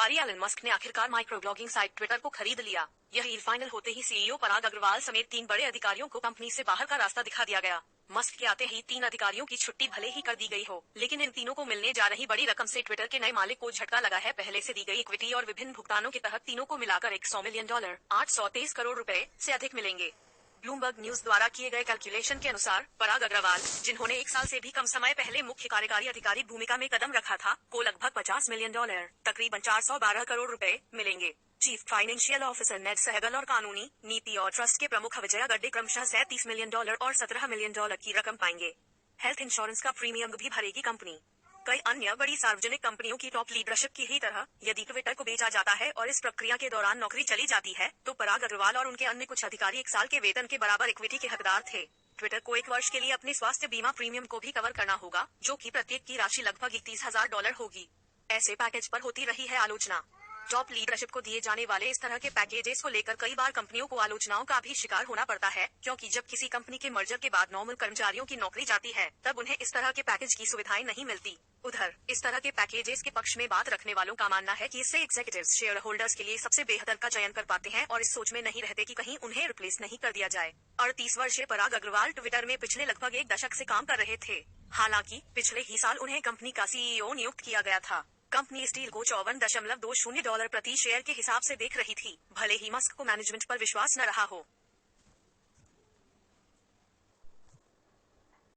व्यापारी Elon Musk ने आखिरकार माइक्रो ब्लॉगिंग साइट ट्विटर को खरीद लिया। यह डील फाइनल होते ही सीईओ पराग अग्रवाल समेत 3 बड़े अधिकारियों को कंपनी से बाहर का रास्ता दिखा दिया गया। मस्क के आते ही 3 अधिकारियों की छुट्टी भले ही कर दी गई हो, लेकिन इन तीनों को मिलने जा रही बड़ी रकम से ट्विटर के नए मालिक को झटका लगा है। पहले से दी गई इक्विटी और विभिन्न भुगतानों के तहत तीनों को मिलाकर $100 मिलियन $823 करोड़ से अधिक मिलेंगे। ब्लूमबर्ग न्यूज द्वारा किए गए कैलकुलेशन के अनुसार पराग अग्रवाल, जिन्होंने 1 साल से भी कम समय पहले मुख्य कार्यकारी अधिकारी भूमिका में कदम रखा था, को लगभग $50 मिलियन तकरीबन $412 करोड़ मिलेंगे। चीफ फाइनेंशियल ऑफिसर नेड सहगल और कानूनी नीति और ट्रस्ट के प्रमुख विजया गड्डे क्रमशः $37 मिलियन और $17 मिलियन की रकम पाएंगे। हेल्थ इंश्योरेंस का प्रीमियम भी भरेगी कंपनी। कई अन्य बड़ी सार्वजनिक कंपनियों की टॉप लीडरशिप की ही तरह यदि ट्विटर को बेचा जाता है और इस प्रक्रिया के दौरान नौकरी चली जाती है, तो पराग अग्रवाल और उनके अन्य कुछ अधिकारी 1 साल के वेतन के बराबर इक्विटी के हकदार थे। ट्विटर को 1 वर्ष के लिए अपने स्वास्थ्य बीमा प्रीमियम को भी कवर करना होगा, जो कि प्रत्येक की राशि लगभग $31,000 होगी। ऐसे पैकेज पर होती रही है आलोचना। टॉप लीडरशिप को दिए जाने वाले इस तरह के पैकेजेस को लेकर कई बार कंपनियों को आलोचनाओं का भी शिकार होना पड़ता है, क्योंकि जब किसी कंपनी के मर्जर के बाद नॉर्मल कर्मचारियों की नौकरी जाती है, तब उन्हें इस तरह के पैकेज की सुविधाएं नहीं मिलती। उधर इस तरह के पैकेजेस के पक्ष में बात रखने वालों का मानना है कि इससे एग्जीक्यूटिव्स शेयर होल्डर्स के लिए सबसे बेहतर का चयन कर पाते हैं और इस सोच में नहीं रहते कि कहीं उन्हें रिप्लेस नहीं कर दिया जाए। 38 वर्षीय पराग अग्रवाल ट्विटर में पिछले लगभग 1 दशक से काम कर रहे थे। हालांकि पिछले ही साल उन्हें कंपनी का सीईओ नियुक्त किया गया था। कंपनी इस डील को $54.20 प्रति शेयर के हिसाब से देख रही थी, भले ही मस्क को मैनेजमेंट पर विश्वास न रहा हो।